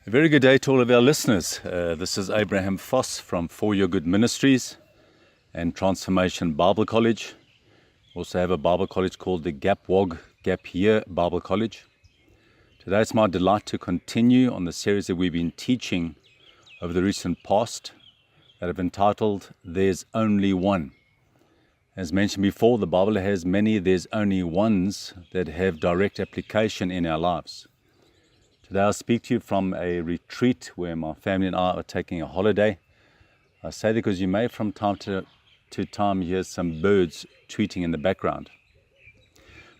A very good day to all of our listeners. This is Abraham Foss from For Your Good Ministries and Transformation Bible College. Also have a Bible college called the Gap Year Bible College. Today it's my delight to continue on the series that we've been teaching over the recent past that have entitled There's Only One. As mentioned before, the Bible has many there's only ones that have direct application in our lives. Today I'll speak to you from a retreat where my family and I are taking a holiday. I say that because you may from time to time hear some birds tweeting in the background.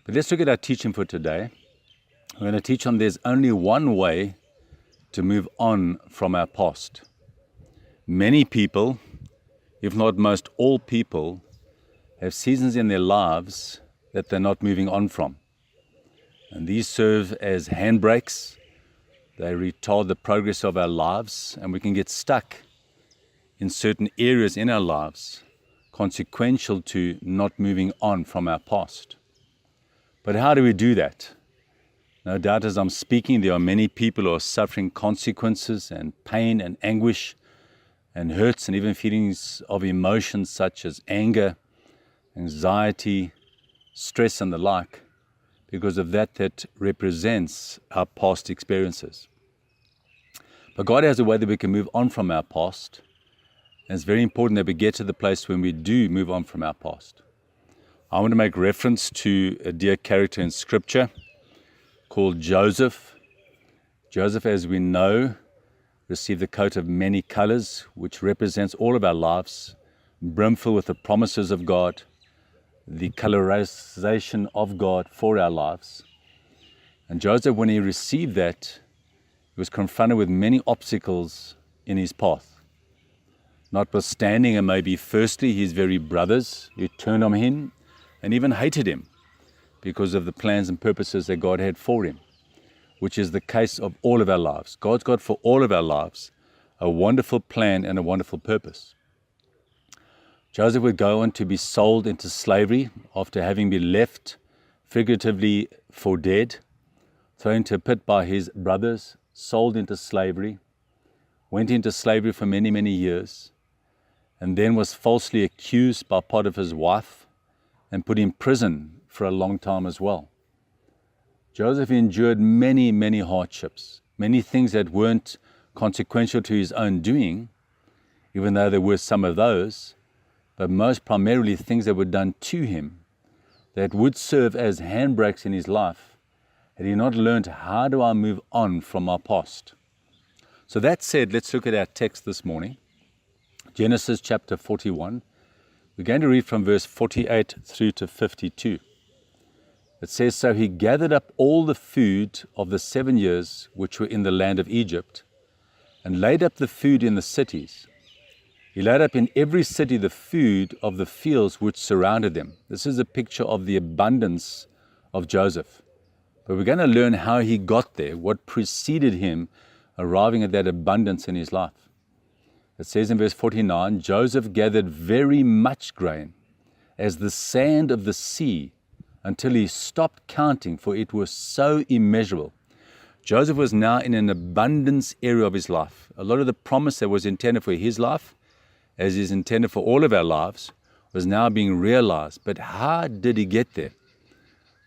But let's look at our teaching for today. We're going to teach on there's only one way to move on from our past. Many people, if not most all people, have seasons in their lives that they're not moving on from. And these serve as handbrakes. They retard the progress of our lives, and we can get stuck in certain areas in our lives, consequential to not moving on from our past. But how do we do that? No doubt as I'm speaking, there are many people who are suffering consequences and pain and anguish and hurts and even feelings of emotions such as anger, anxiety, stress and the like, because of that represents our past experiences. But God has a way that we can move on from our past, and it's very important that we get to the place when we do move on from our past. I want to make reference to a dear character in Scripture called Joseph. Joseph, as we know, received the coat of many colors, which represents all of our lives, brimful with the promises of God, the colorization of God for our lives. And Joseph, when he received that, he was confronted with many obstacles in his path. Notwithstanding, and maybe firstly, his very brothers who turned on him and even hated him because of the plans and purposes that God had for him, which is the case of all of our lives. God's got for all of our lives a wonderful plan and a wonderful purpose. Joseph would go on to be sold into slavery after having been left figuratively for dead, thrown into a pit by his brothers, sold into slavery, went into slavery for many, many years, and then was falsely accused by Potiphar's wife and put in prison for a long time as well. Joseph endured many, many hardships, many things that weren't consequential to his own doing, even though there were some of those, but most primarily things that were done to him that would serve as handbrakes in his life had he not learned how do I move on from my past. So that said, let's look at our text this morning. Genesis chapter 41. We're going to read from verse 48 through to 52. It says, So he gathered up all the food of the 7 years which were in the land of Egypt, and laid up the food in the cities. He laid up in every city the food of the fields which surrounded them. This is a picture of the abundance of Joseph. But we're going to learn how he got there, what preceded him arriving at that abundance in his life. It says in verse 49, Joseph gathered very much grain, as the sand of the sea, until he stopped counting, for it was so immeasurable. Joseph was now in an abundance area of his life. A lot of the promise that was intended for his life, as is intended for all of our lives, was now being realized. But how did he get there?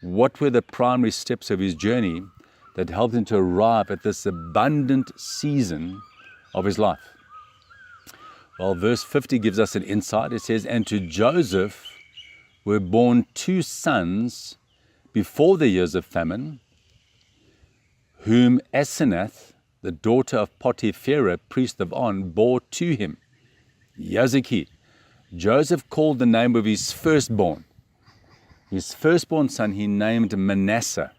What were the primary steps of his journey that helped him to arrive at this abundant season of his life? Well, verse 50 gives us an insight. It says, And to Joseph were born 2 sons before the years of famine, whom Asenath, the daughter of Potipharah, priest of On, bore to him. Here's the key. Joseph called the name of his firstborn. His firstborn son he named Manasseh.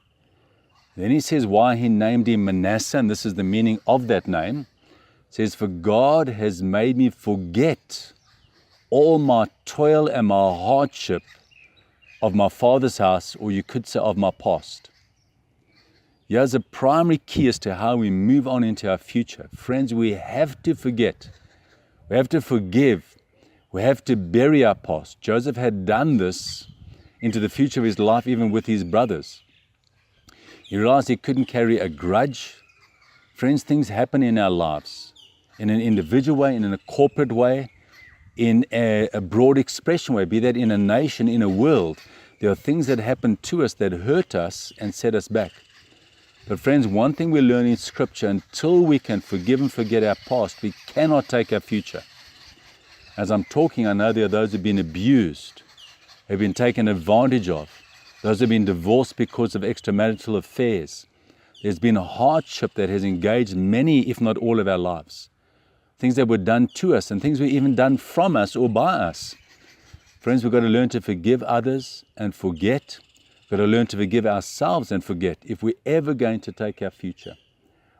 Then he says why he named him Manasseh, and this is the meaning of that name. It says, For God has made me forget all my toil and my hardship of my father's house, or you could say of my past. Here's a primary key as to how we move on into our future. Friends, we have to forget. We have to forgive. We have to bury our past. Joseph had done this into the future of his life, even with his brothers. He realized he couldn't carry a grudge Friends, things happen in our lives, in an individual way, in a corporate way, in a broad expression way, be that in a nation, in a world. There are things that happen to us that hurt us and set us back. But friends, one thing we learn in Scripture, until we can forgive and forget our past, we cannot take our future. As I'm talking, I know there are those who have been abused, have been taken advantage of, those who have been divorced because of extramarital affairs. There's been a hardship that has engaged many, if not all, of our lives. Things that were done to us and things were even done from us or by us. Friends, we've got to learn to forgive others and forget. We've got to learn to forgive ourselves and forget if we're ever going to take our future.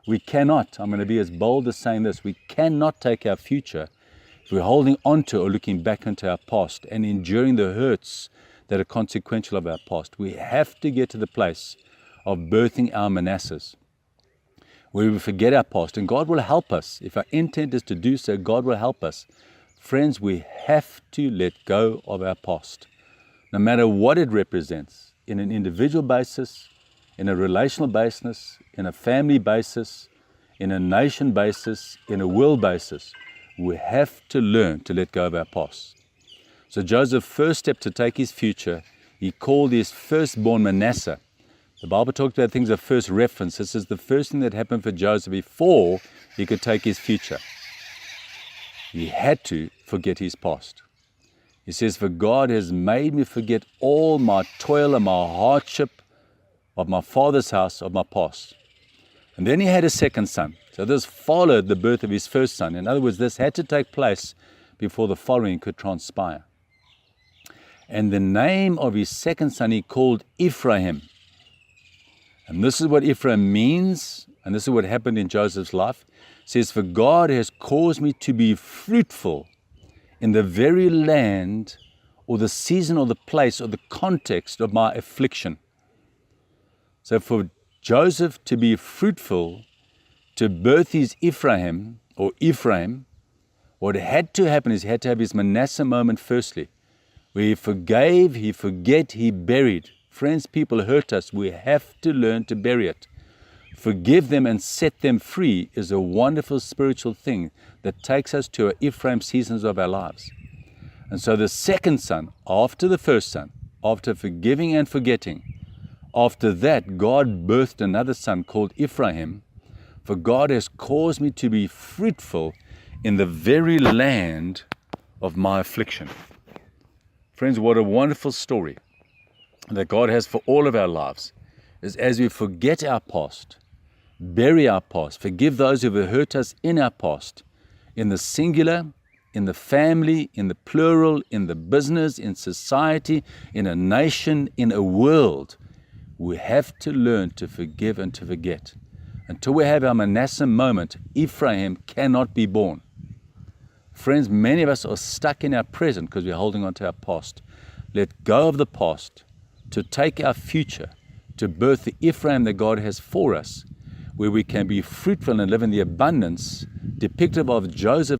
We cannot, I'm going to be as bold as saying this, we cannot take our future if we're holding on to or looking back into our past and enduring the hurts that are consequential of our past. We have to get to the place of birthing our Manassehs, where we forget our past, and God will help us. If our intent is to do so, God will help us. Friends, we have to let go of our past, no matter what it represents, in an individual basis, in a relational basis, in a family basis, in a nation basis, in a world basis. We have to learn to let go of our past. So Joseph's first step to take his future, he called his firstborn Manasseh. The Bible talks about things of first reference. This is the first thing that happened for Joseph before he could take his future. He had to forget his past. He says, "For God has made me forget all my toil and my hardship of my father's house, of my past." And then he had a second son. So this followed the birth of his first son. In other words, this had to take place before the following could transpire. And the name of his second son he called Ephraim. And this is what Ephraim means, and this is what happened in Joseph's life. It says, "For God has caused me to be fruitful in the very land or the season or the place or the context of my affliction." So for Joseph to be fruitful, to birth his Ephraim, what had to happen is he had to have his Manasseh moment firstly, where he forgave, he forget, he buried. Friends, people hurt us. We have to learn to bury it. Forgive them and set them free is a wonderful spiritual thing that takes us to our Ephraim seasons of our lives. And so the second son, after the first son, after forgiving and forgetting, after that, God birthed another son called Ephraim. "For God has caused me to be fruitful in the very land of my affliction." Friends, what a wonderful story that God has for all of our lives, is as we forget our past, bury our past, forgive those who have hurt us in our past, in the singular, in the family, in the plural, in the business, in society, in a nation, in a world, we have to learn to forgive and to forget. Until we have our Manasseh moment, Ephraim cannot be born. Friends, many of us are stuck in our present because we're holding on to our past. Let go of the past to take our future, to birth the Ephraim that God has for us, where we can be fruitful and live in the abundance depicted of Joseph